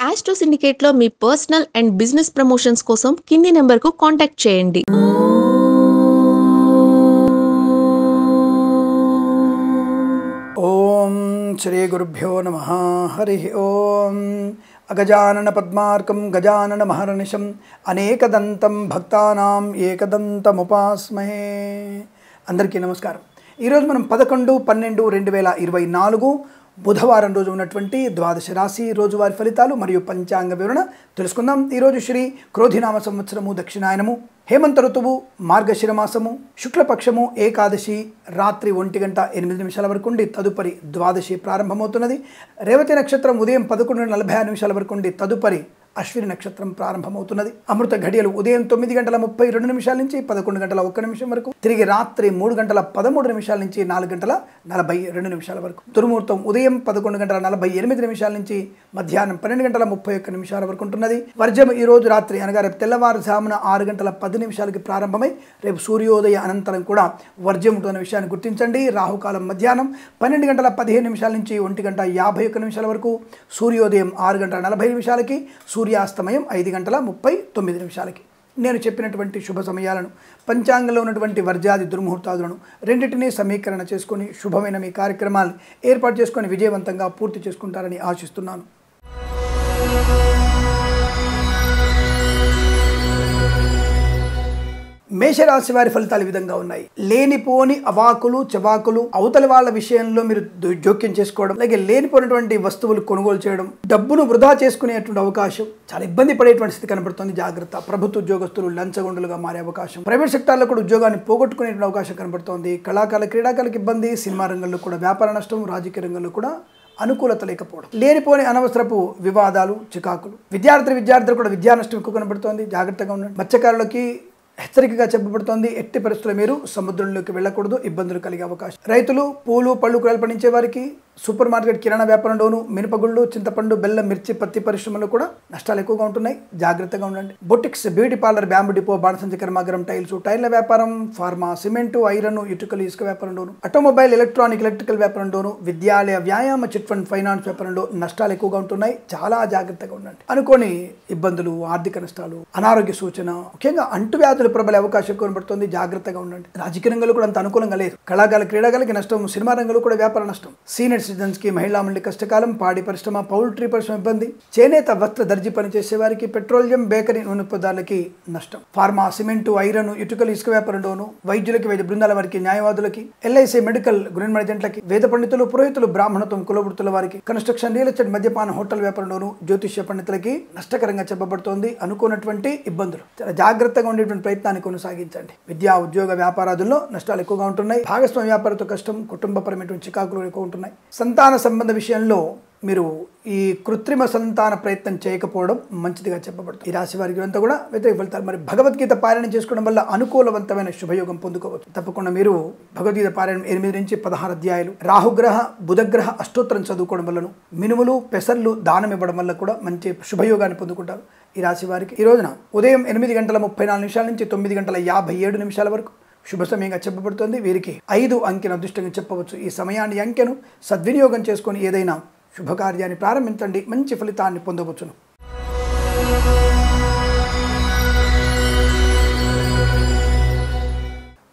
Astro సిండికేట్లో మీ personal and business promotions కోసం కింది నెంబర్కు కాంటాక్ట్ చేయండి. ఓం శ్రీ గురుభ్యో నమః. హరి ఓం. అగజానన పద్మార్కం గజానన మహర్నిశం అనేకదంతం భక్తానాం ఏకదంతముపాస్మహే. అందరికీ నమస్కారం. ఈరోజు మనం 11/12/2024 బుధవారం రోజు ఉన్నటువంటి ద్వాదశ రాశి రోజువారి ఫలితాలు మరియు పంచాంగ వివరణ తెలుసుకుందాం. ఈరోజు శ్రీ క్రోధినామ సంవత్సరము, దక్షిణాయనము, హేమంత ఋతువు, మార్గశిర మాసము, శుక్లపక్షము, ఏకాదశి రాత్రి 1:08 వరకు ఉండి తదుపరి ద్వాదశి ప్రారంభమవుతున్నది. రేవతి నక్షత్రం ఉదయం 11:46 వరకు ఉండి తదుపరి అశ్విని నక్షత్రం ప్రారంభమవుతున్నది. అమృత ఘడియలు ఉదయం 9:32 నుంచి 11:01 వరకు, తిరిగి రాత్రి 3:13 నుంచి 4:42 వరకు. దుర్ముహూర్తం ఉదయం 11:48 నుంచి మధ్యాహ్నం 12:31 వరకు ఉంటున్నది. వర్జం ఈ రోజు రాత్రి అనగా రేపు తెల్లవారుజామున 6:10 ప్రారంభమై రేపు సూర్యోదయ అనంతరం కూడా వర్జం ఉంటున్న విషయాన్ని గుర్తించండి. రాహుకాలం మధ్యాహ్నం 12:15 నుంచి 1:51 వరకు, సూర్యోదయం 6:40 సూర్యాస్తమయం 5:39. నేను చెప్పినటువంటి శుభ సమయాలను, పంచాంగంలో ఉన్నటువంటి వర్జాది దుర్ముహూర్తాలను రెండింటినీ సమీకరణ చేసుకొని శుభమైన మీ కార్యక్రమాలు ఏర్పాటు చేసుకొని విజయవంతంగా పూర్తి చేసుకుంటారని ఆశిస్తున్నాను. మేషరాశి వారి ఫలితాలు ఈ విధంగా ఉన్నాయి. లేనిపోని అవాకులు చవాకులు, అవతలి వాళ్ళ విషయంలో మీరు జోక్యం చేసుకోవడం, అలాగే లేనిపోయినటువంటి వస్తువులు కొనుగోలు చేయడం, డబ్బును వృధా చేసుకునేటువంటి అవకాశం, చాలా ఇబ్బంది పడేటువంటి స్థితి కనబడుతుంది. జాగ్రత్త. ప్రభుత్వ ఉద్యోగస్తులు లంచగొండులుగా మారే అవకాశం, ప్రైవేట్ సెక్టార్లో కూడా ఉద్యోగాన్ని పోగొట్టుకునేటువంటి అవకాశం కనబడుతోంది. కళాకారుల క్రీడాకారులకు ఇబ్బంది, సినిమా రంగంలో కూడా వ్యాపార నష్టం, రాజకీయ రంగంలో కూడా అనుకూలత లేకపోవడం, లేనిపోని అనవసరపు వివాదాలు, చికాకులు. విద్యార్థులు కూడా విద్యా నష్టం ఎక్కువ కనబడుతోంది. జాగ్రత్తగా ఉండండి. మత్స్యకారులకి హెచ్చరికగా చెప్పబడుతోంది. ఎట్టి పరిస్థితుల్లో మీరు సముద్రంలోకి వెళ్ళకూడదు, ఇబ్బందులు కలిగే అవకాశం. రైతులు, పూలు పళ్ళు కూరలు పండించే వారికి, సూపర్ మార్కెట్ కిరాణా వ్యాపారంలోను, మినపగుళ్ళు, చింతపండు, బెల్లం, మిర్చి, పత్తి పరిశ్రమలో కూడా నష్టాలు ఎక్కువగా ఉంటున్నాయి. జాగ్రత్తగా ఉండండి. Boutiques, beauty parlour, bamboo depot, బాణసంచి కర్మాగారం, టైర్ల వ్యాపారం, ఫార్మా, సిమెంటు, ఐరన్, ఇటుకలు, ఇసుక వ్యాపారంలోను, ఆటోమొబైల్, ఎలక్ట్రికల్ వ్యాపారంలోను, విద్యాలయ, వ్యాయామ, చిట్ ఫండ్, ఫైనాన్స్ వ్యాపారంలో నష్టాలు ఎక్కువగా ఉంటున్నాయి. చాలా జాగ్రత్తగా ఉండండి. అనుకోని ఇబ్బందులు, ఆర్థిక నష్టాలు, అనారోగ్య సూచన, ముఖ్యంగా అంటువ్యాధులు ప్రబలే అవకాశం కనబడుతుంది. జాగ్రత్తగా ఉండండి. రాజకీయ రంగంలో కూడా అంత అనుకూలంగా లేదు. క్రీడాకారులకి నష్టం, సినిమా రంగంలో కూడా వ్యాపార నష్టం. సీనియర్ సిటిజన్స్ కి, మహిళా మండలి కష్టకాలం, పాడి పరిశ్రమ, పౌల్ట్రీ పరిశ్రమ ఇబ్బంది, చేనేత, వస్త్ర, దర్జీ పనిచేసే వారికి, పెట్రోలియం, బేకరీ, నూనె పదార్థాలకి నష్టం. ఫార్మా, సిమెంటు, ఐరన్, ఇటుకలు, ఇసుక వ్యాపారంలోను, వైద్యులకి, వైద్య బృందాల వారికి, న్యాయవాదులకి, ఎల్ఐసి, మెడికల్, గృహ ఏజెంట్లకి, వేద పండితులు, పురోహితులు, బ్రాహ్మణత్వం, కులవృత్తుల వారికి, కన్స్ట్రక్షన్, రియల్ ఎస్టేట్, మద్యపాన, హోటల్ వ్యాపారంలోను, జ్యోతిష్య పండితులకి నష్టకరంగా చెప్పబడుతోంది. అనుకున్నటువంటి ఇబ్బందులు. చాలా జాగ్రత్తగా ఉండేటువంటి ప్రయత్నాన్ని కొనసాగించండి. విద్యా, ఉద్యోగ, వ్యాపారాదుల్లో నష్టాలు ఎక్కువగా ఉంటున్నాయి. భాగస్వామ్య వ్యాపారంతో కష్టం, కుటుంబపరమైనటువంటి చికాకులు ఎక్కువ ఉంటున్నాయి. సంతాన సంబంధ విషయంలో మీరు ఈ కృత్రిమ సంతాన ప్రయత్నం చేయకపోవడం మంచిదిగా చెప్పబడుతుంది. ఈ రాశి వారికి అంతా కూడా వ్యతిరేక ఫలితాలు. మరి భగవద్గీత పారాయణం చేసుకోవడం వల్ల అనుకూలవంతమైన శుభయోగం పొందుకోవచ్చు. తప్పకుండా మీరు భగవద్గీత పారాయణం 8 నుంచి 16 అధ్యాయాలు, రాహుగ్రహ, బుధగ్రహ అష్టోత్తరం చదువుకోవడం వల్లను, మినుములు, పెసర్లు దానం ఇవ్వడం వల్ల కూడా మంచి శుభయోగాన్ని పొందుకుంటారు. ఈ రాశి వారికి ఈ రోజున ఉదయం 8:34 నుంచి 9:57 వరకు శుభ సమయంగా చెప్పబడుతుంది. వీరికి 5 అంకెను అదృష్టంగా చెప్పవచ్చు. ఈ సమయాన్ని, అంకెను సద్వినియోగం చేసుకొని ఏదైనా శుభకార్యాన్ని ప్రారంభించండి. మంచి ఫలితాన్ని పొందవచ్చును.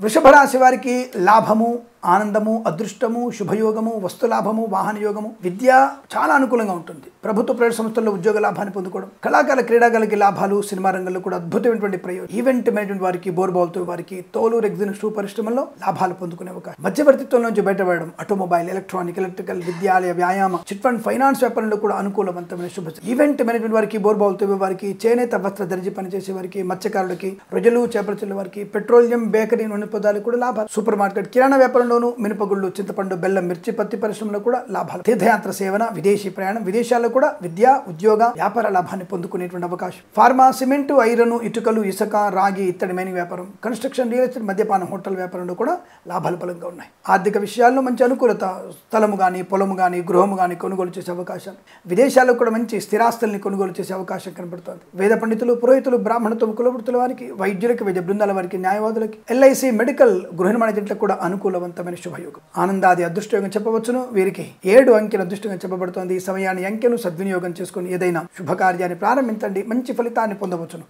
వృషభ రాశి వారికి లాభము, ఆనందము, అదృష్టము, శుభయోగము, వస్తులాభము, వాహన యోగము, విద్య చాలా అనుకూలంగా ఉంటుంది. ప్రభుత్వ ప్రైవేట్ సంస్థల్లో ఉద్యోగ లాభాన్ని పొందుకోవడం, కళాకారుల క్రీడాకారులకి లాభాలు, సినిమా రంగంలో కూడా అద్భుతమైనటువంటి ప్రయోజనం. ఈవెంట్ మేనేజ్మెంట్ వారికి, బోర్బాల్తో వారికి, తోలు, రెగ్జిన్, షూ పరిశ్రమల్లో లాభాలు పొందుకునే అవకాశం. మధ్యవర్తిత్వం నుంచి బయటపడడం, ఆటోమొబైల్, ఎలక్ట్రికల్, విద్యాలయ, వ్యాయామ, చిట్ ఫండ్, ఫైనాన్స్ వ్యాపారంలో కూడా అనుకూలవంతమైన శుభ. ఈవెంట్ మేనేజ్మెంట్ వారికి, బోర్బాల్తో వారికి, చేనేత, వస్త్ర, దర్జీ పనిచేసే వారికి, మత్స్యకారులకి, రొయ్యలు, చేపల చెల్లు వారికి, పెట్రోలియం, బేకరీ, నూనె పదార్థాలు కూడా లాభాలు. సూపర్ మార్కెట్ కిరాణా వ్యాపారంలో, మినపగుళ్ళు, చింతపండు, బెల్లం, మిర్చి, పత్తి పరిశ్రమలో కూడా లాభాలు. తీర్థయాత్ర సేవన, విదేశీ ప్రయాణం, విదేశాల్లో కూడా విద్యా, ఉద్యోగ, వ్యాపార లాభాన్ని పొందుకునేటువంటి అవకాశం. ఫార్మా, సిమెంటు, ఐరన్, ఇటుకలు, ఇసుక, రాగి, ఇత్తడి మైనింగ్ వ్యాపారం, కన్స్ట్రక్షన్, రియల్ ఎస్టేట్, మద్యపాన, హోటల్ వ్యాపారంలో కూడా లాభాలు బలంగా ఉన్నాయి. ఆర్థిక విషయాల్లో మంచి అనుకూలత. స్థలము కానీ, పొలము కానీ, గృహము కానీ కొనుగోలు చేసే అవకాశం. విదేశాల్లో కూడా మంచి స్థిరాస్తుల్ని కొనుగోలు చేసే అవకాశం కనబడుతుంది. వేద పండితులు, పురోహితులు, బ్రాహ్మణత్వం, కులవృత్తుల వారికి, వైద్యులకి, వైద్య బృందాల వారికి, న్యాయవాదులకి, ఎల్ఐసి, మెడికల్, గృహ ఏజెంట్లకు కూడా అనుకూలవంతమైన అనుకూలవంతమైన శుభయోగం. ఆనందాది అదృష్టయోగం చెప్పవచ్చును. వీరికి 7 అంకెల అదృష్టంగా చెప్పబడుతోంది. ఈ సమయాన్ని అంకెను సద్వినియోగం చేసుకుని ఏదైనా శుభకార్యాన్ని ప్రారంభించండి, మంచి ఫలితాన్ని పొందవచ్చును.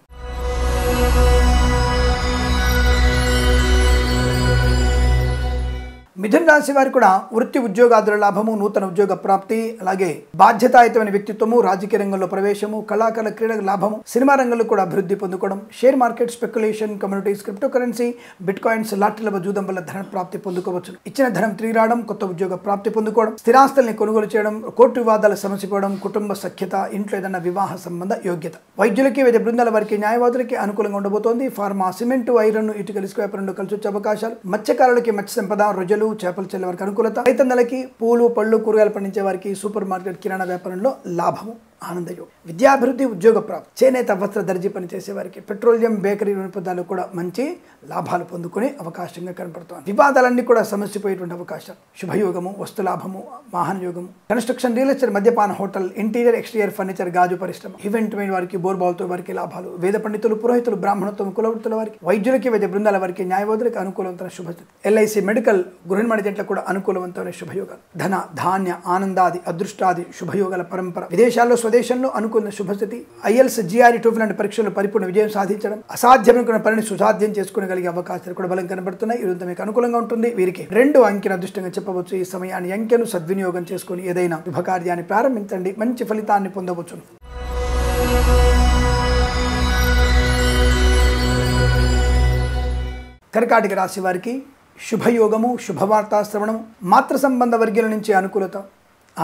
మిథున రాశి వారికి కూడా వృత్తి ఉద్యోగాదుల లాభము, నూతన ఉద్యోగ ప్రాప్తి, అలాగే బాధ్యతాయుతమైన వ్యక్తిత్వము, రాజకీయ రంగంలో ప్రవేశము, కళాకారుల క్రీడల లాభము, సినిమా రంగంలో కూడా అభివృద్ధి పొందుకోవడం, share market, speculation, communities, crypto currency, bitcoins, లాటరీల జూదం వల్ల ధన ప్రాప్తి పొందుకోవచ్చు. ఇచ్చిన ధనం తిరిగి రావడం, కొత్త ఉద్యోగ ప్రాప్తి పొందుకోవడం, స్థిరాస్తుల్ని కొనుగోలు చేయడం, కోర్టు వివాదాల సమసిపోవడం, కుటుంబ సఖ్యత, ఇంట్లో ఏదైనా వివాహ సంబంధ యోగ్యత. వైద్యులకి, వైద్య బృందాల వారికి, న్యాయవాదులకి అనుకూలంగా ఉండబోతోంది. ఫార్మా, సిమెంట్, ఐరన్, ఇటుకలు, ఇసుక వ్యాపారంలో కలిసి వచ్చే అవకాశాలు. మత్స్యకారులకి మత్స్య సంపద, రొయ్యలు, చేపలు చెల్లె వారికి అనుకూలత. రైతన్నలకి, పూలు, పళ్ళు, కూరగాయలు పండించే వారికి, సూపర్ మార్కెట్, కిరాణా వ్యాపారంలో లాభము, ఆనందయోగం. విద్యాభివృద్ధి, ఉద్యోగ ప్రాప్తి, చేనేత, వస్త్ర, దర్జీ పని చేసే వారికి, పెట్రోలియం, బేకరీ పదార్థాలు కూడా మంచి లాభాలు పొందుకునే అవకాశంగా కనపడుతోంది. వివాదాలన్నీ కూడా సమస్యపోయేటువంటి అవకాశాలు. శుభయోగము, వస్తులాభము, వాహనయోగము, కన్స్ట్రక్షన్, రియల్ ఎస్టేట్, మద్యపాన, హోటల్, ఇంటీరియర్, ఎక్స్టీరియర్ ఫర్నిచర్, గాజు పరిశ్రమ, ఈవెంట్ మైన వారికి, బోర్బాల్తో వారికి లాభాలు. వేద పండితులు, పురోహితులు, బ్రాహ్మణత్వం, కులవృత్తుల వారికి, వైద్యులకి, వైద్య బృందాల వారికి, న్యాయవాదులకు అనుకూలవంతమైన శుభస్థితి. ఎల్ఐసి, మెడికల్, గృహిణి జంటలకు కూడా అనుకూలవంతమైన శుభయోగాలు. ధన, ధాన్య, ఆనందాది, అదృష్టాది శుభయోగాల పరంపర. విదేశాల్లో, స్వదేశంలో అనుకున్న శుభస్థితి. ఐఎల్స్, జిఆర్ఈ, టోఫెల్ లాంటి పరీక్షల్లో పరిపూర్ణ విజయం సాధించడం, అసాధ్యమనుకున్న పనిని సుసాధ్యం చేసుకోగలిగే అవకాశాలు కూడా బలం కనబడుతున్నాయి. ఈ రోజు మీకు అనుకూలంగా ఉంటుంది. వీరికి 2 అంకెను అదృష్టంగా చెప్పవచ్చు. ఈ సమయాన్ని అంకెను సద్వినియోగం చేసుకుని ఏదైనా శుభకార్యాన్ని ప్రారంభించండి, మంచి ఫలితాన్ని పొందవచ్చు. కర్కాటక రాశి వారికి శుభయోగము, శుభవార్తా శ్రవణము, మాతృ సంబంధ వర్గీయుల నుంచి అనుకూలత,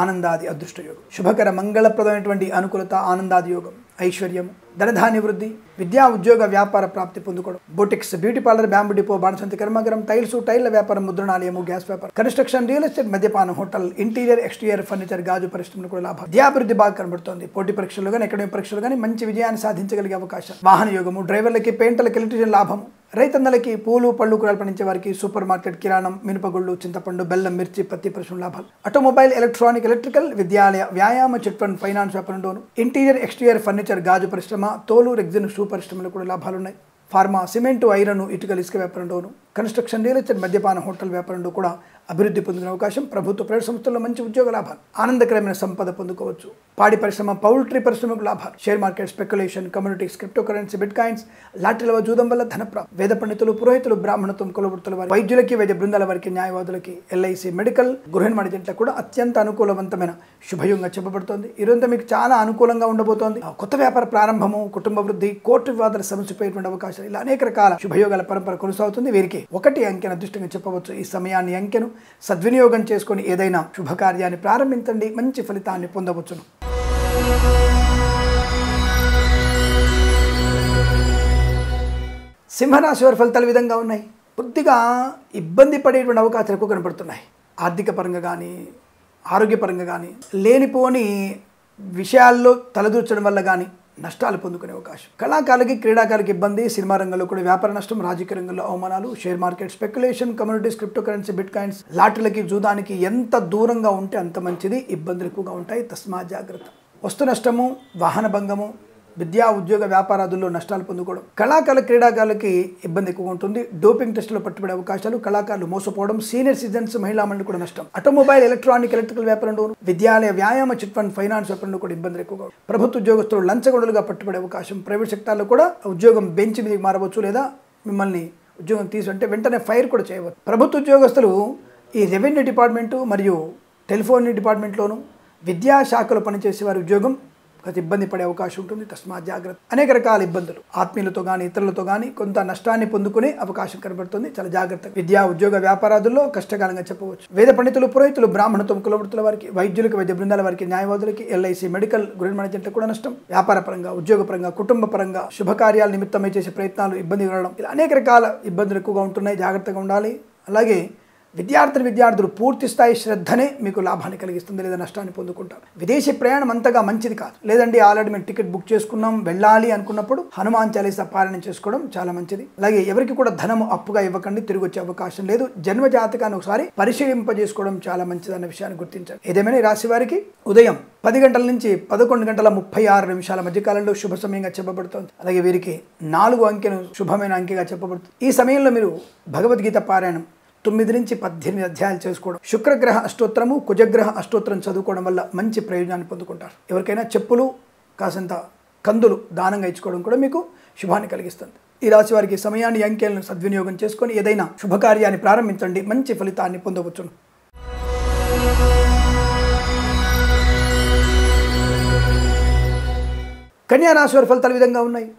ఆనందాది అదృష్టయోగం. శుభకర మంగళప్రదమైనటువంటి అనుకూలత, ఆనందాది యోగం, ఐశ్వర్యము, ధనధాన్య వృద్ధి, విద్యా ఉద్యోగ వ్యాపార ప్రాప్తి పొందుకోవడం, boutiques, beauty parlour, bamboo depot, బాణసంతి కర్మాగారం, టైల్స్, టైళ్ల వ్యాపారం, ముద్రణాలయము, గ్యాస్ వ్యాపారం, కన్స్ట్రక్షన్, రియల్ ఎస్టేట్, మద్యపానం, హోటల్, ఇంటీరియర్, ఎక్స్టీరియర్ ఫర్నిచర్, గాజు పరిశ్రమలు కూడా లాభం. విద్యాభివృద్ధి బాగా కనబడుతోంది. పోటీ పరీక్షలు కానీ, అకాడమిక్ పరీక్షలు కానీ మంచి విజయాన్ని సాధించగలిగే అవకాశం. వాహన యోగము, డ్రైవర్లకి, పెయింటర్లకి, ఎలక్ట్రీషియన్ లాభము. రైతన్నలకి, పూలు, పళ్ళు, కూరలు పండించే వారికి, సూపర్ మార్కెట్, కిరాణం, మినపగుళ్ళు, చింతపండు, బెల్లం, మిర్చి, పత్తి పరిశ్రమ లాభాలు. ఆటోమొబైల్, ఎలక్ట్రానిక్, ఎలక్ట్రికల్, విద్యాలయ, వ్యాయామ, చిట్ ఫండ్, ఫైనాన్స్ వ్యాపారంలోను, ఇంటీరియర్, ఎక్స్టీరియర్ ఫర్నిచర్, గాజు పరిశ్రమ, తోలు, రెగ్జిన్, షూ పరిశ్రమలు కూడా లాభాలున్నాయి. ఫార్మా, సిమెంటు, ఐరన్, ఇటుకలు, ఇసుక వ్యాపారంలోను, కన్స్ట్రక్షన్, రియల్ ఎస్టేట్, మద్యపాన, హోటల్ వ్యాపారంలో కూడా అభివృద్ధి పొందిన అవకాశం. ప్రభుత్వ, ప్రైవేట్ సంస్థల్లో మంచి ఉద్యోగ లాభాలు, ఆనందకరమైన సంపద పొందుకోవచ్చు. పాడి పరిశ్రమ, పౌల్ట్రీ పరిశ్రమకు లాభాలు. Share market, speculation, communities, crypto currency, bitcoins, లాటరీల జూదం వల్ల ధన ప్రాప్తి. వేద పండితులు, పురోహితులు, బ్రాహ్మణత్వం, కులవృత్తుల వారికి, వైద్యులకి, వైద్య బృందాల వారికి, న్యాయవాదులకి, ఎల్ఐసి, మెడికల్, గృహిణి జంటలకు కూడా అత్యంత అనుకూలవంతమైన శుభయోగంగా చెప్పబడుతోంది. ఈరోజు మీకు చాలా అనుకూలంగా ఉండబోతోంది. కొత్త వ్యాపార ప్రారంభము, కుటుంబ వృద్ధి, కోర్టు వివాదాలు సమసిపోయేటువంటి అవకాశాలు, ఇలా అనేక రకాల శుభయోగాల పరంపర కొనసాగుతుంది. వీరికి 1 అంకెను అదృష్టంగా చెప్పవచ్చు. ఈ సమయాన్ని అంకెను సద్వినియోగం చేసుకుని ఏదైనా శుభకార్యాన్ని ప్రారంభించండి, మంచి ఫలితాన్ని పొందవచ్చును. సింహరాశి వారి ఫలితాలు విధంగా ఉన్నాయి. కొద్దిగా ఇబ్బంది పడేటువంటి అవకాశాలు ఎక్కువ కనపడుతున్నాయి. ఆర్థిక పరంగా కానీ, ఆరోగ్యపరంగా కానీ, లేనిపోని విషయాల్లో తలదూర్చడం వల్ల కానీ నష్టాలు పొందుకునే అవకాశం. కళాకారులకి, క్రీడాకారులకి ఇబ్బంది, సినిమా రంగంలో కూడా వ్యాపార నష్టం, రాజకీయ రంగంలో అవమానాలు, share market, speculation, communities, crypto currency, bitcoins, లాటరీలకి, జూదానికి ఎంత దూరంగా ఉంటే అంత మంచిది. ఇబ్బందులు ఎక్కువగా ఉంటాయి, తస్మా జాగ్రత్త. వస్తు నష్టము, వాహన భంగము, విద్యా ఉద్యోగ వ్యాపారాదుల్లో నష్టాలు పొందుకోవడం. కళాకారుల, క్రీడాకారులకి ఇబ్బంది ఎక్కువగా ఉంటుంది. డోపింగ్ టెస్టులో పట్టుబడే అవకాశాలు, కళాకారులు మోసపోవడం, సీనియర్ సిటిజన్స్, మహిళా మండలి కూడా నష్టం. ఆటోమొబైల్, ఎలక్ట్రానిక్, ఎలక్ట్రికల్ వ్యాపారంలో, విద్యాలయ, వ్యాయామ, చిట్ ఫండ్, ఫైనాన్స్ వ్యాపారంలో కూడా ఇబ్బందులు ఎక్కువగా. ప్రభుత్వ ఉద్యోగస్తులు లంచగొండలుగా పట్టుబడే అవకాశం. ప్రైవేట్ సెక్టార్లో కూడా ఉద్యోగం బెంచ్ మీదకి మారవచ్చు, లేదా మిమ్మల్ని ఉద్యోగం తీసుకుంటే వెంటనే ఫైర్ కూడా చేయవచ్చు. ప్రభుత్వ ఉద్యోగస్తులు ఈ రెవెన్యూ డిపార్ట్మెంటు మరియు టెలిఫోన్ డిపార్ట్మెంట్లోను, విద్యాశాఖలో పనిచేసే వారి ఉద్యోగం ఇబ్బంది పడే అవకాశం ఉంటుంది, తస్మా జాగ్రత్త. అనేక రకాల ఇబ్బందులు, ఆత్మీయులతో కానీ, ఇతరులతో కానీ కొంత నష్టాన్ని పొందుకునే అవకాశం కనబడుతుంది, చాలా జాగ్రత్త. విద్యా ఉద్యోగ వ్యాపారాదుల్లో కష్టకాలంగా చెప్పవచ్చు. వేద పండితులు, పురోహితులు, బ్రాహ్మణత్వం, కులవృత్తుల వారికి, వైద్యులకు, వైద్య బృందాల వారికి, న్యాయవాదులకి, ఎల్ఐసి, మెడికల్, గృహిణి జంటలకు కూడా నష్టం. వ్యాపార పరంగా, ఉద్యోగ పరంగా, కుటుంబ పరంగా, శుభకార్యాల నిమిత్తమై చేసే ప్రయత్నాలు ఇబ్బంది కలగడం, ఇలా అనేక రకాల ఇబ్బందులు ఎక్కువగా ఉంటున్నాయి, జాగ్రత్తగా ఉండాలి. అలాగే విద్యార్థులు పూర్తి స్థాయి శ్రద్ధనే మీకు లాభాన్ని కలిగిస్తుంది, లేదా నష్టాన్ని పొందుకుంటారు. విదేశీ ప్రయాణం అంతగా మంచిది కాదు. లేదండి ఆల్రెడీ మేము టికెట్ బుక్ చేసుకున్నాం, వెళ్ళాలి అనుకున్నప్పుడు హనుమాన్ చాలీసా పారాయణం చేసుకోవడం చాలా మంచిది. అలాగే ఎవరికి కూడా ధనము అప్పుగా ఇవ్వకండి, తిరిగి వచ్చే అవకాశం లేదు. జన్మ జాతకాన్ని ఒకసారి పరిశీలింపజేసుకోవడం చాలా మంచిది అన్న విషయాన్ని గుర్తించండి. ఏదేమైనా ఈ రాశి వారికి ఉదయం 10 గంటల నుంచి 11:36 మధ్యకాలంలో శుభ సమయంగా చెప్పబడుతుంది. అలాగే వీరికి 4 అంకెను శుభమైన అంకెగా చెప్పబడుతుంది. ఈ సమయంలో మీరు భగవద్గీత పారాయణం, 9 నుంచి 18 అధ్యాయాలు చేసుకోవడం, శుక్రగ్రహ అష్టోత్తరము, కుజగ్రహ అష్టోత్తరం చదువుకోవడం వల్ల మంచి ప్రయోజనాన్ని పొందుకుంటారు. ఎవరికైనా చెప్పులు కాసంత కందులు దానంగా ఇచ్చుకోవడం కూడా మీకు శుభాన్ని కలిగిస్తుంది. ఈ రాశి వారికి సమయాన్ని, అంకెలను సద్వినియోగం చేసుకొని ఏదైనా శుభకార్యాన్ని ప్రారంభించండి, మంచి ఫలితాన్ని పొందవచ్చును. కన్యా రాశి వారి ఫలితాలు విధంగా ఉన్నాయి.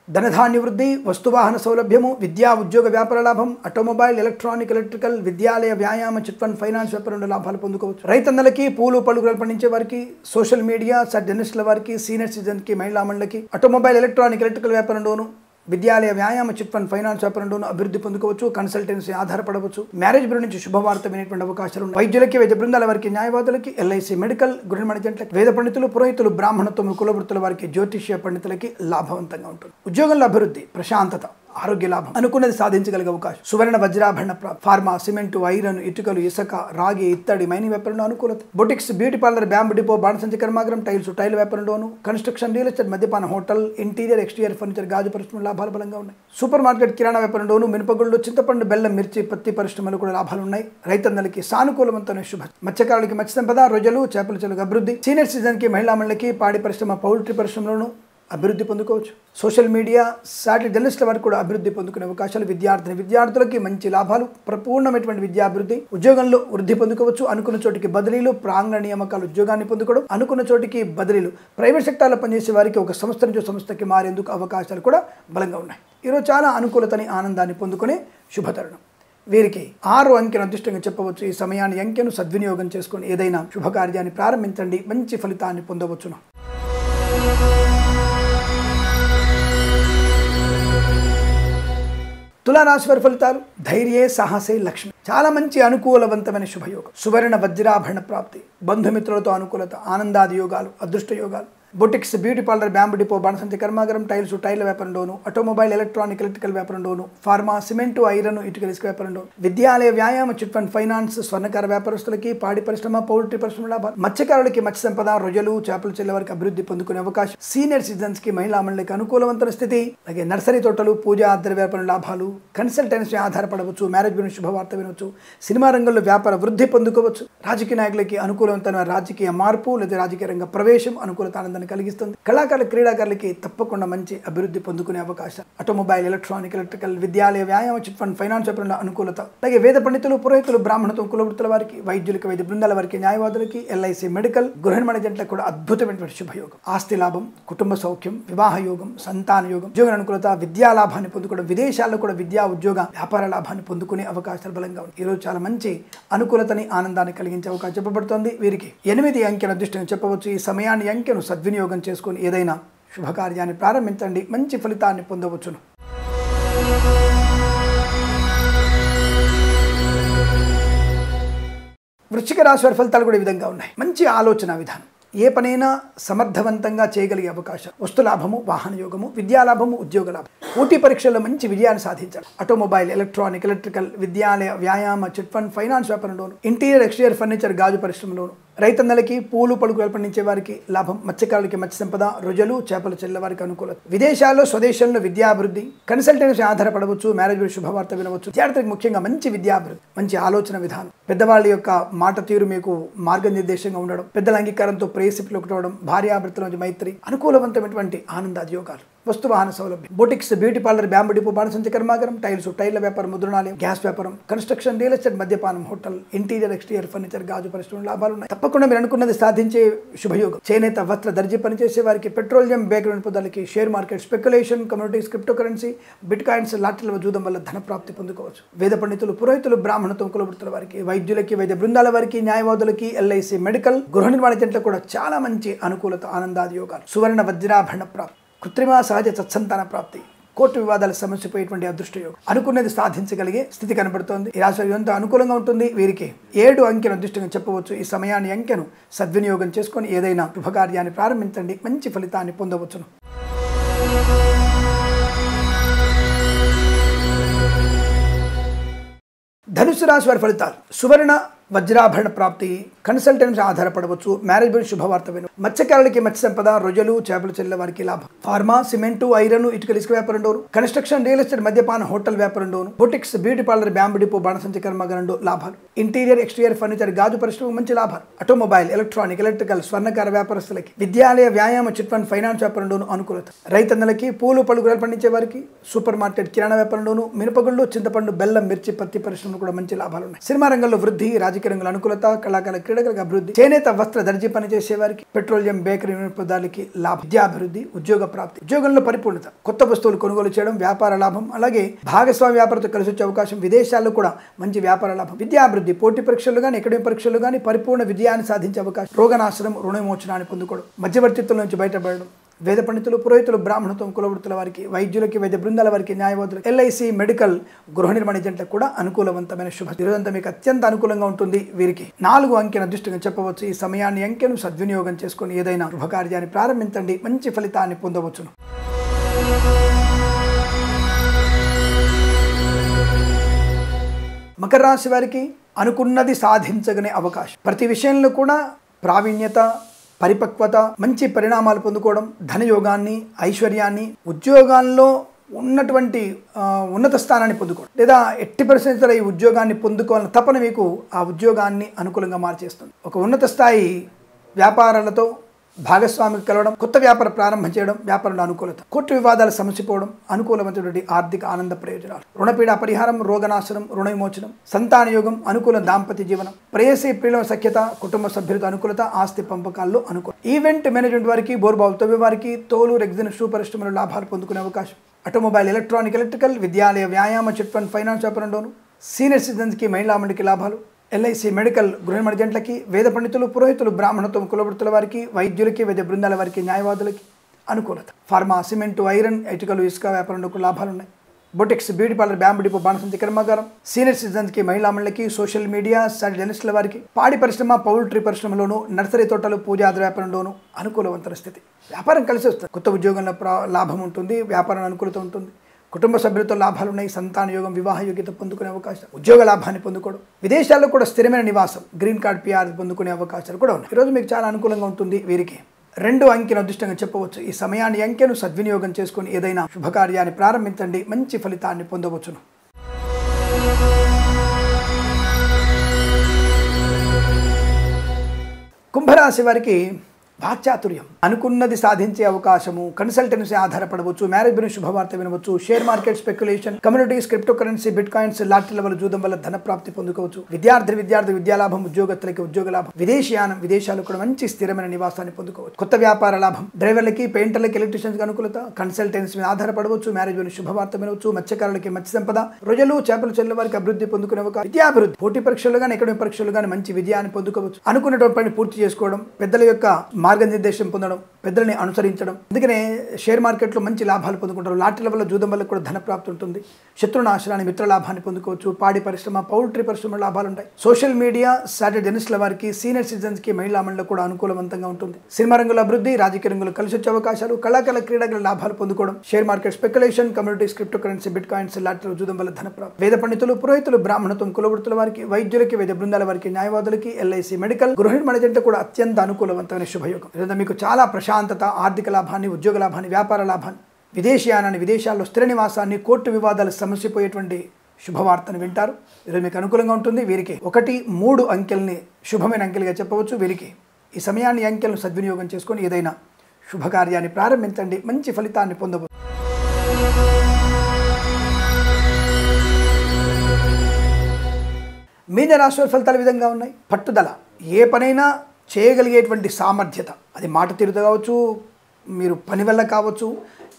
ధనధాన్య వృద్ధి, వస్తువాహన సౌలభ్యము, విద్యా ఉద్యోగ వ్యాపార లాభం, ఆటోమొబైల్, ఎలక్ట్రానిక్, ఎలక్ట్రికల్, విద్యాలయ, వ్యాయామ, చిట్ ఫండ్, ఫైనాన్స్ వ్యాపారంలో లాభాలు పొందుకోవచ్చు. రైతన్నలకి, పూలు పలుకులు పండించే వారికి, సోషల్ మీడియా జర్నలిస్టుల వారికి, సీనియర్ సిటిజన్కి, మహిళా మండలికి, ఆటోమొబైల్, ఎలక్ట్రానిక్, ఎలక్ట్రికల్ వ్యాపారంలోను, విద్యాలయ, వ్యాయామ, చిట్ ఫండ్, ఫైనాన్స్ వ్యాపారంలోనూ అభివృద్ధి పొందుకోవచ్చు. కన్సల్టెన్సీ ఆధారపడవచ్చు. మ్యారేజ్ బ్యూరో నుంచి శుభవార్త వినేటువంటి అవకాశాలు ఉన్నాయి. వైద్యులకి, వైద్య బృందాల వారికి, న్యాయవాదులకి, ఎల్ఐసి, మెడికల్, గృహ మణిజెంట్లకి, వేద పండితులు, పురోహితులు, బ్రాహ్మణత్వములు, కులవృత్తుల వారికి, జ్యోతిష్య పండితులకి లాభవంతంగా ఉంటుంది. ఉద్యోగంలో అభివృద్ధి, ప్రశాంతత, ఆరోగ్య లాభం, అనుకున్నది సాధించగలిగే అవకాశం. సువర్ణ వజ్రాభరణ ప్రాప్తి, ఫార్మా, సిమెంటు, ఐరన్, ఇటుకలు, ఇసుక, రాగి, ఇత్తడి, మైనింగ్ వ్యాపారంలో అనుకూలత. Boutiques, beauty parlour, bamboo depot, బాణసంచి కర్మాగారం, టైల్ వ్యాపారంలోను, కన్స్ట్రక్షన్, రియల్ ఎస్టేట్, మద్యపాన, హోటల్, ఇంటీరియర్, ఎక్స్టీరియర్ ఫర్నిచర్, గాజు పరిశ్రమ లాభాలు బలంగా ఉన్నాయి. సూపర్ మార్కెట్, కిరాణా వ్యాపారంలోను, మినపగుళ్ళు, చింతపండు, బెల్లం, మిర్చి, పత్తి పరిశ్రమలు కూడా లాభాలు ఉన్నాయి. రైతన్నలకి సానుకూలవంతమైన శుభ. మత్స్యకారులకి మత్స్య సంపద, రొయ్యలు, చేపల చెరుకు అభివృద్ధి. సీనియర్ సిటిజన్కి, మహిళా మండలికి, పాడి పరిశ్రమ, పౌల్ట్రీ పరిశ్రమలోను అభివృద్ధి పొందుకోవచ్చు. సోషల్ మీడియా, సాటిలైట్ జర్నలిస్టుల వారికి కూడా అభివృద్ధి పొందుకునే అవకాశాలు. విద్యార్థులకి మంచి లాభాలు, పరిపూర్ణమైనటువంటి విద్యాభివృద్ధి. ఉద్యోగంలో వృద్ధి పొందుకోవచ్చు. అనుకున్న చోటికి బదిలీలు, ప్రాంగణ నియామకాలు, ఉద్యోగాన్ని పొందుకోవడం, అనుకున్న చోటికి బదిలీలు. ప్రైవేట్ సెక్టార్లో పనిచేసే వారికి ఒక సంస్థ నుంచి సంస్థకి మారేందుకు అవకాశాలు కూడా బలంగా ఉన్నాయి. ఈరోజు చాలా అనుకూలతని, ఆనందాన్ని పొందుకునే శుభతరుణం. వీరికి 6 అంకెను అదృష్టంగా చెప్పవచ్చు. ఈ సమయాన్ని, అంకెను సద్వినియోగం చేసుకొని ఏదైనా శుభకార్యాన్ని ప్రారంభించండి, మంచి ఫలితాన్ని పొందవచ్చును. తులారాశి వారి ఫలితాలు. ధైర్యే సాహసే లక్ష్మి, చాలా మంచి అనుకూలవంతమైన శుభయోగం. సువర్ణ వజ్రాభరణ ప్రాప్తి, బంధుమిత్రులతో అనుకూలత, ఆనందాది యోగాలు, అదృష్ట యోగాలు. Boutiques, beauty parlour, bamboo depot, బాణసంచి కర్మాగారం, టైల్ వ్యాపారంలోను, ఆటోమొబైల్, ఎలక్ట్రానిక్, ఎలక్ట్రికల్ వ్యాపారంలోను, ఫార్మా, సిమెంటు, ఐరన్, ఇటుక, ఇసుక వ్యాపారంలోను, విద్యాలయ, వ్యాయామ, చిట్ ఫండ్, ఫైనాన్స్, స్వర్ణకార వ్యాపారస్తులకి, పాడి పరిశ్రమ, పౌల్ట్రీ పరిశ్రమ లాభాలు. మత్స్యకారులకి మత్స్య సంపద, రొయ్యలు, చేపల చెల్లె వారికి అభివృద్ధి పొందుకునే అవకాశం. సీనియర్ సిటిజన్స్ కి, మహిళా మండలికి అనుకూలవంతమైన స్థితి. అలాగే నర్సరీ తోటలు, పూజా ఆధార వ్యాపారం లాభాలు. కన్సల్టెన్సీ ఆధారపడవచ్చు. మ్యారేజ్ బ్యూరో శుభవార్త వినవచ్చు. సినిమా రంగంలో వ్యాపార వృద్ధి పొందుకోవచ్చు. రాజకీయ నాయకులకి అనుకూలవంతమైన రాజకీయ మార్పు లేదా రాజకీయ రంగ ప్రవేశం అనుకూలత, ఆనందాన్ని కలిగిస్తుంది. కళాకారులు, క్రీడాకారులకి తప్పకుండా మంచి అభివృద్ధి పొందుకునే అవకాశం. ఆటోమొబైల్, ఎలక్ట్రానిక్, ఎలక్ట్రికల్, విద్యాలయ, వ్యాయామ, చిట్ ఫండ్, ఫైనాన్స్ వ్యాపారంలో అనుకూలత. అలాగే వేద పండితులు, పురోహితులు, బ్రాహ్మణత్వం, కులవృత్తుల వారికి, వైద్యులకి, వైద్య బృందాల వారికి, న్యాయవాదులకి, ఎల్ఐసి, మెడికల్, గృహ మణిజెంట్లకు కూడా అద్భుతమైనటువంటి శుభయోగం. ఆస్తి లాభం, కుటుంబ సౌఖ్యం, వివాహ యోగం, సంతాన యోగం, ఉద్యోగ అనుకూలత, విద్యా లాభాన్ని పొందుకోవడం, విదేశాల్లో కూడా విద్యా, ఉద్యోగ, వ్యాపార లాభాన్ని పొందుకునే అవకాశాలు బలంగా ఉన్నాయి. ఈరోజు చాలా మంచి అనుకూలతని, ఆనందాన్ని కలిగించే అవకాశం చెప్పబడుతోంది. వీరికి 8 అంకెను అదృష్టంగా చెప్పవచ్చు. ఈ సమయాన్ని, అంకెను సద్వినియోగం చేసుకుని ఏదైనా శుభకార్యాన్ని ప్రారంభించండి, మంచి ఫలితాన్ని పొందవచ్చును. వృశ్చిక రాశి వారి ఫలితాలు కూడా ఈ విధంగా ఉన్నాయి. మంచి ఆలోచన విధానం, ఏ పనైనా సమర్థవంతంగా చేయగలిగే అవకాశం. వస్తులాభము, వాహన యోగము, విద్యాలాభము, ఉద్యోగ లాభం. పోటీ పరీక్షల్లో మంచి విజయాన్ని సాధించాలి. ఆటోమొబైల్, ఎలక్ట్రానిక్, ఎలక్ట్రికల్, విద్యాలయ, వ్యాయామ, చిట్ ఫండ్, ఫైనాన్స్ వ్యాపారంలోను, ఇంటీరియర్, ఎక్స్టీరియర్ ఫర్నిచర్, గాజు పరిశ్రమలోను, రైతన్నలకి, పూలు పలుకులు పండించే వారికి లాభం. మత్స్యకారులకి మత్స్య సంపద, రొయ్యలు, చేపల చెల్లె వారికి అనుకూలత. విదేశాల్లో, స్వదేశంలో విద్యాభివృద్ధి. కన్సల్టెన్సీ ఆధారపడవచ్చు. మ్యారేజ్ బ్యూరో శుభవార్త వినవచ్చు. విద్యార్థులకు ముఖ్యంగా మంచి విద్యాభివృద్ధి, మంచి ఆలోచన విధానం. పెద్దవాళ్ళ యొక్క మాట తీరు మీకు మార్గనిర్దేశంగా ఉండడం, పెద్దల అంగీకారంతో ప్రేయసిపులు ఒకటవడం, భార్యాభర్తల మధ్య మైత్రి, అనుకూలవంతమైనటువంటి ఆనందాది యోగాలు. వస్తువాహన సౌలభ్యం. Boutiques, beauty parlour, bamboo depot, బాణసంచి కర్మాగారం, టైల్ వ్యాపారం, ముద్రణాలయం, గ్యాస్ వ్యాపారం, కన్స్ట్రక్షన్, రియల్ ఎస్టేట్, మద్యపానం, హోటల్, ఇంటీరియర్, ఎక్స్టీరియర్ ఫర్నిచర్, గాజు పరిశ్రమ లాభాలు ఉన్నాయి. తప్పకుండా మీరు అనుకున్నది సాధించే శుభయోగం. చేనేత, వస్త్ర, దర్జీ పనిచేసే వారికి, పెట్రోలియం, బేకరీ పదాలకి, share market, speculation, communities, crypto currency, bitcoins, లాటరీల జూదం వల్ల ధన ప్రాప్తి పొందుకోవచ్చు. వేద పండితులు, పురోహితులు, బ్రాహ్మణత్వం, కులవృత్తుల వారికి, వైద్యులకి, వైద్య బృందాల వారికి, న్యాయవాదులకి, ఎల్ఐసి, మెడికల్, గృహ నిర్మాణ జంటలకు కూడా చాలా మంచి అనుకూలత, ఆనందాది యోగాలు. సువర్ణ వజ్రాభరణ ప్రాప్తి, కృత్రిమ సహజ సత్సంతాన ప్రాప్తి, కోర్టు వివాదాల సమస్యపోయేటువంటి అదృష్ట యోగం. అనుకున్నది సాధించగలిగే స్థితి కనబడుతోంది. ఈ రాశి ఎంతో అనుకూలంగా ఉంటుంది. వీరికి 7 అంకెను అదృష్టంగా చెప్పవచ్చు. ఈ సమయాన్ని, అంకెను సద్వినియోగం చేసుకొని ఏదైనా శుభకార్యాన్ని ప్రారంభించండి, మంచి ఫలితాన్ని పొందవచ్చును. ధనుసు రాశి వారి ఫలితాలు. సువర్ణ వజ్రాభరణ ప్రాప్తి, కన్సల్టెన్సీ ఆధారపడవచ్చు, మ్యారేజ్ గురించి శుభవార్త విను. మత్స్యకారులకి మత్స్య సంపద, రొయ్యలు చేపలు చెల్లె వారికి లాభం. ఫార్మా, సిమెంటు, ఐరన్, ఇటుకలు ఇసుక వ్యాపారం డోను. కన్స్ట్రక్షన్, రియల్ ఎస్టేట్, మద్యపాన, హోటల్ వ్యాపారం డోను. Boutiques, beauty parlour, bamboo depot, బాణసంచి కర్మాగారం లాభాలు. ఇంటీరియర్, ఎక్స్టీరియర్ ఫర్నిచర్, గాజు పరిశ్రమ మంచి లాభాలు. ఆటోమొబైల్, ఎలక్ట్రానిక్, ఎలక్ట్రికల్, స్వర్ణకార వ్యాపారస్తులకి, విద్యాలయ, వ్యాయామ, చిట్ ఫండ్, ఫైనాన్స్ వ్యాపారం డోను అనుకూలత. రైతన్నలకి, పూలు పళ్ళు కూరలు పండించే వారికి, సూపర్ మార్కెట్, కిరాణా వ్యాపారం డోను. మినపగుళ్ళు, చింతపండు, బెల్లం, మిర్చి, పత్తి పరిశ్రమలు కూడా మంచి లాభాలు ఉన్నాయి. సినిమా రంగంలో వృద్ధి, రాజకీయ రంగంలో అనుకూలత, కళాకారుల క్రీడలకు అభివృద్ధి, చేనేత వస్త్ర దర్జీ పనిచేసే వారికి, పెట్రోలియం, బేకరీ వినియోగదారులకి లాభం. విద్యాభివృద్ధి, ఉద్యోగ ప్రాప్తి, ఉద్యోగంలో పరిపూర్ణత, కొత్త వస్తువులు కొనుగోలు చేయడం, వ్యాపార లాభం. అలాగే భాగస్వామి వ్యాపారంతో కలిసి వచ్చే అవకాశం, విదేశాల్లో కూడా మంచి వ్యాపార లాభం. విద్యాభివృద్ధి, పోటీ పరీక్షలు కానీ అకాడమిక్ పరీక్షలు కానీ పరిపూర్ణ విజయాన్ని సాధించే అవకాశం. రోగనాశనం, రుణవిమోచనాన్ని పొందుకోవడం, మధ్యవర్తిత్వం నుంచి బయటపడడం. వేద పండితులు, పురోహితులు, బ్రాహ్మణత్వం, కులవృత్తుల వారికి, వైద్యులకి, వైద్య బృందాల వారికి, న్యాయవాదులు, ఎల్ఐసి, మెడికల్, గృహ నిర్మాణ ఏజెంట్లకు కూడా అనుకూలవంతమైన శుభ. ఈరోజంతా మీకు అత్యంత అనుకూలంగా ఉంటుంది. వీరికి 4 అంకెను అదృష్టంగా చెప్పవచ్చు. ఈ సమయాన్ని, అంకెను సద్వినియోగం చేసుకొని ఏదైనా శుభకార్యాన్ని ప్రారంభించండి, మంచి ఫలితాన్ని పొందవచ్చును. మకర రాశి వారికి అనుకున్నది సాధించగనే అవకాశం. ప్రతి విషయంలో కూడా ప్రావీణ్యత, పరిపక్వత, మంచి పరిణామాలు పొందుకోవడం, ధనయోగాన్ని, ఐశ్వర్యాన్ని, ఉద్యోగాల్లో ఉన్నటువంటి ఉన్నత స్థానాన్ని పొందుకోవడం, లేదా ఎట్టి పరిస్థితుల్లో ఈ ఉద్యోగాన్ని పొందుకోవాలని తపన మీకు ఆ ఉద్యోగాన్ని అనుకూలంగా మార్చేస్తుంది. ఒక ఉన్నత స్థాయి వ్యాపారాలతో భాగస్వామికి కలవడం, కొత్త వ్యాపార ప్రారంభం చేయడం, వ్యాపారంలో అనుకూలత, కోర్టు వివాదాలు సమసిపోవడం, అనుకూలమైనటువంటి ఆర్థిక ఆనంద ప్రయోజనాలు, రుణపీడ పరిహారం, రోగనాశనం, రుణ విమోచనం, సంతాన యోగం, అనుకూల దాంపత్య జీవనం, ప్రేయసి ప్రియుల సఖ్యత, కుటుంబ సభ్యులతో అనుకూలత, ఆస్తి పంపకాల్లో అనుకూలం. ఈవెంట్ మేనేజ్మెంట్ వారికి, బోర్బావులు తవ్వే వారికి, తోలు, రెగ్జిన్, షూ పరిశ్రమలో లాభాలు పొందుకునే అవకాశం. ఆటోమొబైల్, ఎలక్ట్రానిక్, ఎలక్ట్రికల్, విద్యాలయ, వ్యాయామ, చిట్ ఫండ్, ఫైనాన్స్ వ్యాపారంలోను. సీనియర్ సిటిజన్స్కి, మహిళా మండలికి లాభాలు. ఎల్ఐసి, మెడికల్, గృహ నిర్మాణ ఏజెంట్లకి, వేద పండితులు, పురోహితులు, బ్రాహ్మణత్వం, కులవృత్తుల వారికి, వైద్యులకి, వైద్య బృందాల వారికి, న్యాయవాదులకి అనుకూలత. ఫార్మా, సిమెంటు, ఐరన్, ఇటుకలు, ఇసుక వ్యాపారంలో లాభాలు ఉన్నాయి. Boutiques, beauty parlour, bamboo depot, బాణసంచి కర్మాగారం, సీనియర్ సిటిజన్స్కి, మహిళా మండలికి, సోషల్ మీడియా, జర్నలిస్టుల వారికి, పాడి పరిశ్రమ, పౌల్ట్రీ పరిశ్రమలోను, నర్సరీ తోటలు, పూజాది వ్యాపారంలోను అనుకూలవంతమైన స్థితి. వ్యాపారం కలిసి వస్తుంది. కొత్త ఉద్యోగంలో లాభం ఉంటుంది, వ్యాపారం అనుకూలత ఉంటుంది. కుటుంబ సభ్యులతో లాభాలు ఉన్నాయి. సంతాన యోగం, వివాహ యోగ్యత పొందుకునే అవకాశం, ఉద్యోగ లాభాన్ని పొందుకోవడం, విదేశాల్లో కూడా స్థిరమైన నివాసం, గ్రీన్ కార్డ్, పిఆర్ పొందుకునే అవకాశాలు కూడా ఉన్నాయి. ఈరోజు మీకు చాలా అనుకూలంగా ఉంటుంది. వీరికి 2 అంకెను అదృష్టంగా చెప్పవచ్చు. ఈ సమయాన్ని, అంకెను సద్వినియోగం చేసుకుని ఏదైనా శుభకార్యాన్ని ప్రారంభించండి, మంచి ఫలితాన్ని పొందవచ్చును. కుంభరాశి వారికి వాక్చాతుర్యం, అనుకున్నది సాధించే అవకాశము, కన్సల్టెన్సీ ఆధారపడవచ్చు, మ్యారేజ్ గురించి శుభవార్త వినవచ్చు, share market, speculation, communities, crypto currency, bitcoins, లాటరీల వల్ల, జూదం వల్ల ధన ప్రాప్తి పొందుకోవచ్చు. విద్యార్థి విద్యాలాభం, ఉద్యోగస్తులకి ఉద్యోగ లాభం, విదేశీయానం, విదేశాలు కూడా మంచి స్థిరమైన నివాసాన్ని పొందుకోవచ్చు. కొత్త వ్యాపార లాభం, డ్రైవర్లకి, పెయింటర్లకి, ఎలక్ట్రీషియన్స్ అనుకూలత, కన్సల్టెన్సీ మీద ఆధారపడవచ్చు, మ్యారేజ్ గురించి శుభవార్త వినవచ్చు, మత్స్యకారులకి మత్స్య సంపద, రొయ్యలు, చేపలు చెల్లె వారికి అభివృద్ధి పొందుకునే అవకాశం. విద్యాభివృద్ధి, పోటీ పరీక్షలు కానీ అకాడమిక్ పరీక్షలు కానీ మంచి విజయాన్ని పొందుకోవచ్చు. అనుకున్నటువంటి పని పూర్తి చేసుకోవడం, పెద్దల యొక్క మార్గనిర్దేశం పొందడం, పెద్దలని అనుసరించడం. అందుకనే షేర్ మార్కెట్లో మంచి లాభాలు పొందుకుంటారు. లాటరీల వల్ల, జూదం వల్ల కూడా ధన ప్రాప్తి ఉంటుంది. శత్రునాశనాన్ని, మిత్ర లాభాన్ని పొందుకోవచ్చు. పాడి పరిశ్రమ, పౌల్ట్రీ పరిశ్రమ లాభాలు ఉంటాయి. సోషల్ మీడియా, జర్నలిస్టుల వారికి, సీనియర్ సిటిజన్స్కి, మహిళా మండలికి కూడా అనుకూలవంతంగా ఉంటుంది. సినిమా రంగంలో అభివృద్ధి, రాజకీయ రంగంలో కలిసి వచ్చే అవకాశాలు, కళాకారుల క్రీడల లాభాలు పొందుకోవడం, share market, speculation, communities, crypto currency, bitcoins, లాటరీల, జూదం వల్ల ధన ప్రాప్తి. వేద పండితులు, పురోహితులు, బ్రాహ్మణత్వం, కులవృత్తుల వారికి, వైద్యులకి, వైద్య బృందాల వారికి, న్యాయవాదులకి, ఎల్ఐసి, మెడికల్, గృహ నిర్మాణ ఏజెంట్ కూడా అత్యంత అనుకూలవంతమైన శుభయోగం. మీకు చాలా ప్రశాంతత, ఆర్థిక లాభాన్ని, ఉద్యోగ లాభాన్ని, వ్యాపార లాభాన్ని, విదేశీయానాన్ని, విదేశాల్లో స్థిర నివాసాన్ని, కోర్టు వివాదాలు సమసిపోయేటువంటి శుభవార్తను వింటారు. ఈరోజు మీకు అనుకూలంగా ఉంటుంది. వీరికి 1, 3 అంకెల్ని శుభమైన అంకెలుగా చెప్పవచ్చు. వీరికి ఈ సమయాన్ని, అంకెలను సద్వినియోగం చేసుకొని ఏదైనా శుభకార్యాన్ని ప్రారంభించండి, మంచి ఫలితాన్ని పొందవచ్చు. మీన రాశి వారి ఫలితాలు విధంగా ఉన్నాయి. పట్టుదల, ఏ పనైనా చేయగలిగేటువంటి సామర్థ్యత, అది మాట తీరుతో కావచ్చు, మీరు పని వల్ల కావచ్చు,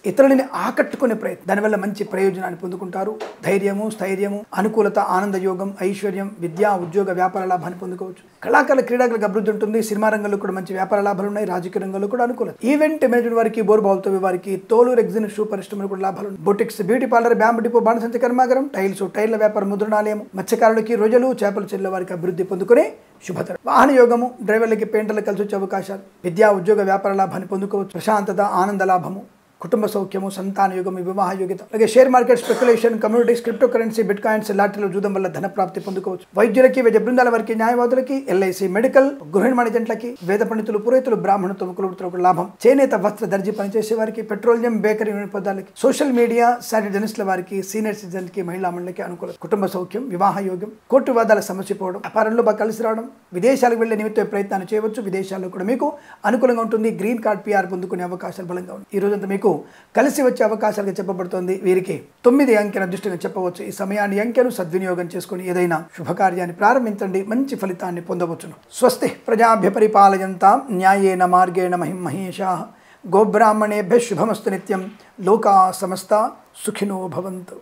ఇతరులని ఆకట్టుకునే ప్రయత్నం, దానివల్ల మంచి ప్రయోజనాన్ని పొందుకుంటారు. ధైర్యము, స్థైర్యము, అనుకూలత, ఆనంద యోగం, ఐశ్వర్యం, విద్యా, ఉద్యోగ, వ్యాపార లాభాన్ని పొందుకోవచ్చు. కళాకారుల క్రీడలకు అభివృద్ధి ఉంటుంది. సినిమా రంగంలో కూడా మంచి వ్యాపార లాభాలు ఉన్నాయి. రాజకీయ రంగంలో కూడా అనుకూలత. ఈవెంట్ మేనేజ్మెంట్ వారికి, బోర్బావులతో వారికి, తోలు, రెగ్జిన్, షూ పరిశ్రమలు కూడా లాభాలు ఉన్నాయి. Boutiques, beauty parlour, bamboo depot, బాణసంచి కర్మాగారం, టైర్ల వ్యాపార, ముద్రణాలయం, మత్స్యకారులకి, రొయ్యలు, చేపలు చెల్లె వారికి అభివృద్ధి పొందుకునే శుభతరం. వాహన యోగము, డ్రైవర్లకి, పెయింటర్లకు కలిసి వచ్చే అవకాశాలు, విద్యా, ఉద్యోగ, వ్యాపార లాభాన్ని పొందుకోవచ్చు. ప్రశాంతత, ఆనంద లాభము, కుటుంబ సౌఖ్యము, సంతాన యోగము, వివాహ యోగ్యత, అలాగే share market, speculation, communities, crypto currency, bitcoins, లాటరీలు జూదం వల్ల ధన ప్రాప్తి పొందుకోవచ్చు. వైద్యులకి, వైద్య బృందాల వారికి, న్యాయవాదులకి, ఎల్ఐసి, మెడికల్, గృహ నిర్మాణ ఏజెంట్లకి, వేద పండితులు, పురోహితులు, బ్రాహ్మణులు, కులవృత్తులకు లాభం. చేనేత, వస్త్ర, దర్జీ పనిచేసే వారికి, పెట్రోలియం, బేకరీ పదార్థాలకి, సోషల్ మీడియా, సాటి జర్నలిస్టుల వారికి, సీనియర్ సిటిజన్ కి, మహిళా మండలికి అనుకూలం. కుటుంబ సౌఖ్యం, వివాహ యోగం, కోర్టు వివాదాల సమస్య పోవడం, వ్యాపారంలో బాగా కలిసి రావడం, విదేశాలకు వెళ్లే నిమిత్త ప్రయత్నాన్ని చేయవచ్చు. విదేశాల్లో కూడా మీకు అనుకూలంగా ఉంటుంది. గ్రీన్ కార్డ్, పిఆర్ పొందుకునే అవకాశాలు బలంగా ఉన్నాయి. ఈ రోజంతా మీకు కలిసి వచ్చే అవకాశాలుగా చెప్పబడుతోంది. వీరికి 9 అంకెను అదృష్టంగా చెప్పవచ్చు. ఈ సమయాన్ని అంకెను సద్వినియోగం చేసుకుని ఏదైనా శుభకార్యాన్ని ప్రారంభించండి, మంచి ఫలితాన్ని పొందవచ్చును. స్వస్తి ప్రజాభ్య పరిపాలయంతాం న్యాయేన మార్గేణ మహిం మహేషాః గోబ్రాహ్మణేభ్యః శుభమస్తు నిత్యం. లోకా సమస్తా సుఖినో భవంతు.